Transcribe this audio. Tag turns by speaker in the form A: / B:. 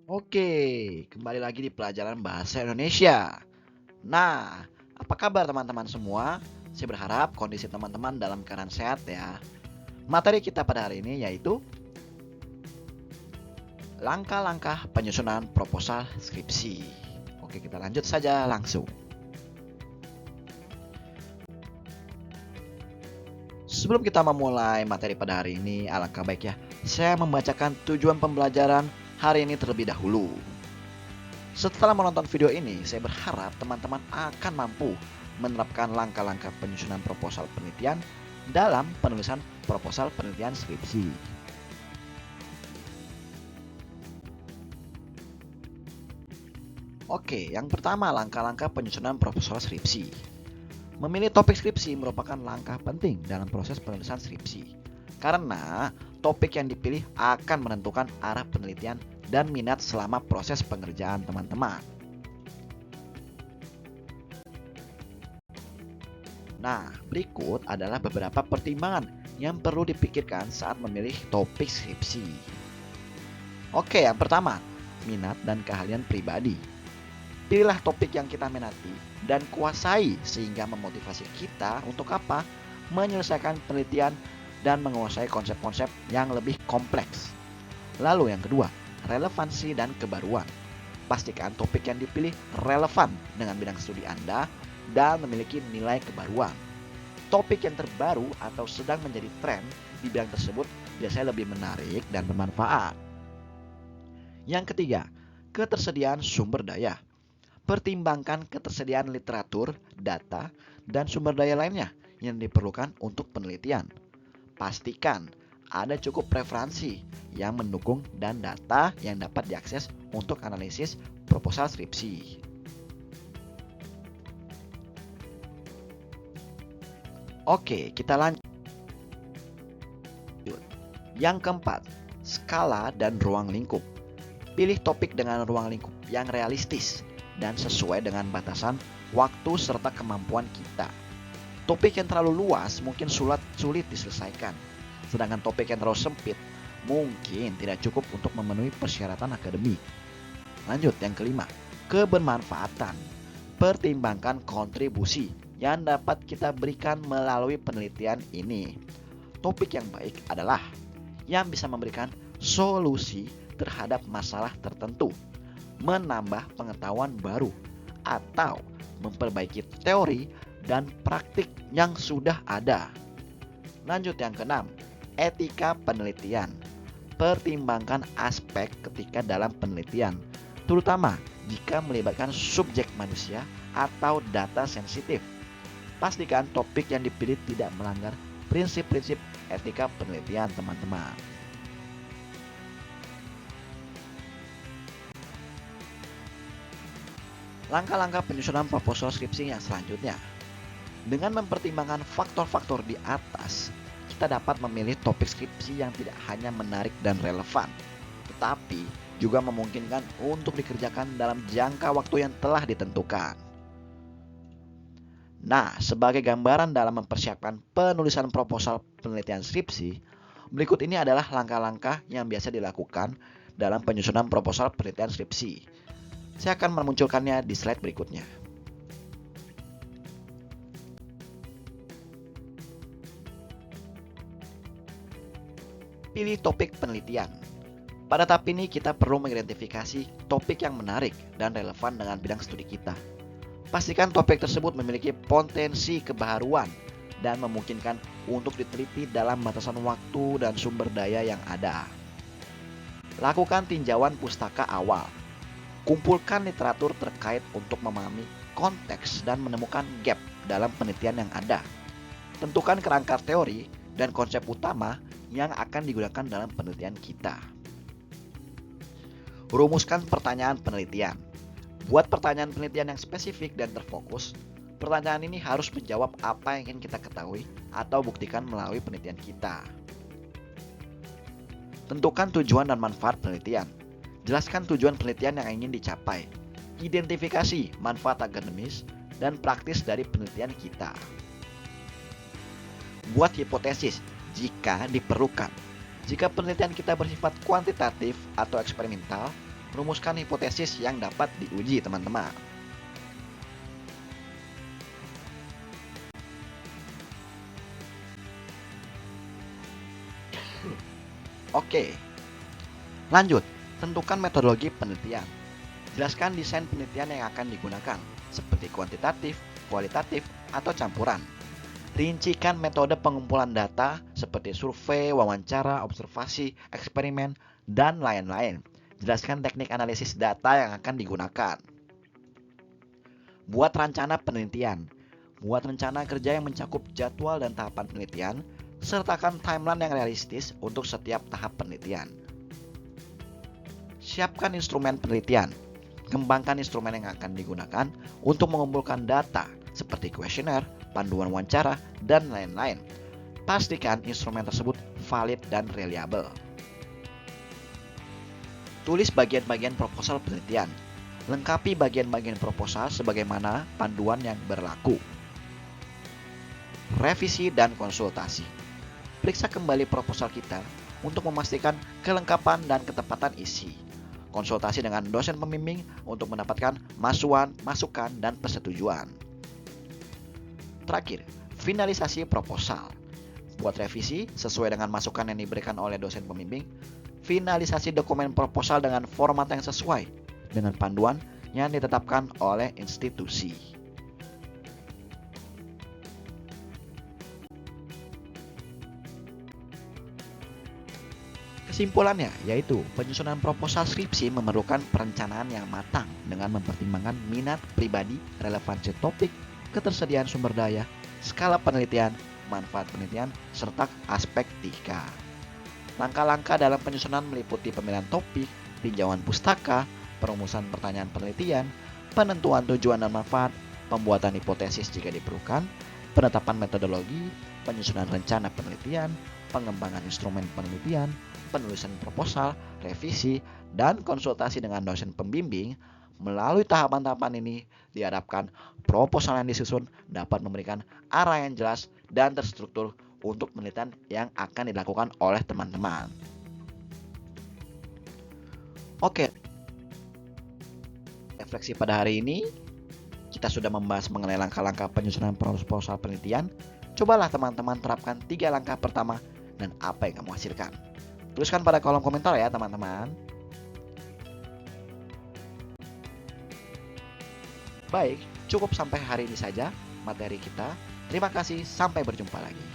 A: Oke, kembali lagi di pelajaran bahasa Indonesia. Nah, apa kabar teman-teman semua? Saya berharap kondisi teman-teman dalam keadaan sehat ya. Materi kita pada hari ini yaitu langkah-langkah penyusunan proposal skripsi. Oke, kita lanjut saja langsung. Sebelum kita memulai materi pada hari ini, alangkah baik ya, saya membacakan tujuan pembelajaran hari ini terlebih dahulu. Setelah menonton video ini, saya berharap teman-teman akan mampu menerapkan langkah-langkah penyusunan proposal penelitian dalam penulisan proposal penelitian skripsi. Oke, yang pertama langkah-langkah penyusunan proposal skripsi. Memilih topik skripsi merupakan langkah penting dalam proses penulisan skripsi. Karena topik yang dipilih akan menentukan arah penelitian dan minat selama proses pengerjaan teman-teman. Nah, berikut adalah beberapa pertimbangan yang perlu dipikirkan saat memilih topik skripsi. Oke, yang pertama, minat dan keahlian pribadi. Pilihlah topik yang kita minati dan kuasai sehingga memotivasi kita untuk apa? Menyelesaikan penelitian dan menguasai konsep-konsep yang lebih kompleks. Lalu yang kedua, relevansi dan kebaruan. Pastikan topik yang dipilih relevan dengan bidang studi Anda dan memiliki nilai kebaruan. Topik yang terbaru atau sedang menjadi tren di bidang tersebut biasanya lebih menarik dan bermanfaat. Yang ketiga, ketersediaan sumber daya. Pertimbangkan ketersediaan literatur, data, dan sumber daya lainnya yang diperlukan untuk penelitian. Pastikan ada cukup referensi yang mendukung dan data yang dapat diakses untuk analisis proposal skripsi. Oke, kita lanjut. Yang keempat, skala dan ruang lingkup. Pilih topik dengan ruang lingkup yang realistis dan sesuai dengan batasan waktu serta kemampuan kita. Topik yang terlalu luas mungkin sulit diselesaikan, sedangkan topik yang terlalu sempit mungkin tidak cukup untuk memenuhi persyaratan akademik. Lanjut, yang kelima, kebermanfaatan. Pertimbangkan kontribusi yang dapat kita berikan melalui penelitian ini. Topik yang baik adalah yang bisa memberikan solusi terhadap masalah tertentu, menambah pengetahuan baru, atau memperbaiki teori dan praktik yang sudah ada. Lanjut yang keenam, etika penelitian. Pertimbangkan aspek ketika dalam penelitian, terutama jika melibatkan subjek manusia atau data sensitif. Pastikan topik yang dipilih tidak melanggar prinsip-prinsip etika penelitian, teman-teman. Langkah-langkah penyusunan proposal skripsi yang selanjutnya. Dengan mempertimbangkan faktor-faktor di atas, kita dapat memilih topik skripsi yang tidak hanya menarik dan relevan, tetapi juga memungkinkan untuk dikerjakan dalam jangka waktu yang telah ditentukan. Nah, sebagai gambaran dalam mempersiapkan penulisan proposal penelitian skripsi, berikut ini adalah langkah-langkah yang biasa dilakukan dalam penyusunan proposal penelitian skripsi. Saya akan memunculkannya di slide berikutnya. Pilih topik penelitian. Pada tahap ini kita perlu mengidentifikasi topik yang menarik dan relevan dengan bidang studi kita. Pastikan topik tersebut memiliki potensi kebaharuan dan memungkinkan untuk diteliti dalam batasan waktu dan sumber daya yang ada. Lakukan tinjauan pustaka awal. Kumpulkan literatur terkait untuk memahami konteks dan menemukan gap dalam penelitian yang ada. Tentukan kerangka teori dan konsep utama yang akan digunakan dalam penelitian kita. Rumuskan pertanyaan penelitian. Buat pertanyaan penelitian yang spesifik dan terfokus. Pertanyaan ini harus menjawab apa yang ingin kita ketahui atau buktikan melalui penelitian kita. Tentukan tujuan dan manfaat penelitian. Jelaskan tujuan penelitian yang ingin dicapai. Identifikasi manfaat akademis dan praktis dari penelitian kita. Buat hipotesis jika diperlukan. Jika penelitian kita bersifat kuantitatif atau eksperimental, rumuskan hipotesis yang dapat diuji, teman-teman. Oke, lanjut. Tentukan metodologi penelitian. Jelaskan desain penelitian yang akan digunakan, seperti kuantitatif, kualitatif, atau campuran. Rincikan metode pengumpulan data seperti survei, wawancara, observasi, eksperimen, dan lain-lain. Jelaskan teknik analisis data yang akan digunakan. Buat rencana penelitian. Buat rencana kerja yang mencakup jadwal dan tahapan penelitian, sertakan timeline yang realistis untuk setiap tahap penelitian. Siapkan instrumen penelitian. Kembangkan instrumen yang akan digunakan untuk mengumpulkan data seperti kuesioner, panduan wawancara, dan lain-lain. Pastikan instrumen tersebut valid dan reliable. Tulis bagian-bagian proposal penelitian. Lengkapi bagian-bagian proposal sebagaimana panduan yang berlaku. Revisi dan konsultasi. Periksa kembali proposal kita untuk memastikan kelengkapan dan ketepatan isi. Konsultasi dengan dosen pembimbing untuk mendapatkan masukan, dan persetujuan. Terakhir, finalisasi proposal. Buat revisi sesuai dengan masukan yang diberikan oleh dosen pembimbing. Finalisasi dokumen proposal dengan format yang sesuai dengan panduan yang ditetapkan oleh institusi. Kesimpulannya yaitu penyusunan proposal skripsi memerlukan perencanaan yang matang dengan mempertimbangkan minat pribadi, relevansi topik, ketersediaan sumber daya, skala penelitian, manfaat penelitian, serta aspek etika. Langkah-langkah dalam penyusunan meliputi pemilihan topik, tinjauan pustaka, perumusan pertanyaan penelitian, penentuan tujuan dan manfaat, pembuatan hipotesis jika diperlukan, penetapan metodologi, penyusunan rencana penelitian, pengembangan instrumen penelitian, penulisan proposal, revisi, dan konsultasi dengan dosen pembimbing. Melalui tahapan-tahapan ini, diharapkan proposal yang disusun dapat memberikan arah yang jelas dan terstruktur untuk penelitian yang akan dilakukan oleh teman-teman. Oke, refleksi pada hari ini, kita sudah membahas mengenai langkah-langkah penyusunan proposal penelitian. Cobalah teman-teman terapkan 3 langkah pertama dan apa yang kamu hasilkan. Tuliskan pada kolom komentar ya teman-teman. Baik, cukup sampai hari ini saja materi kita. Terima kasih, sampai berjumpa lagi.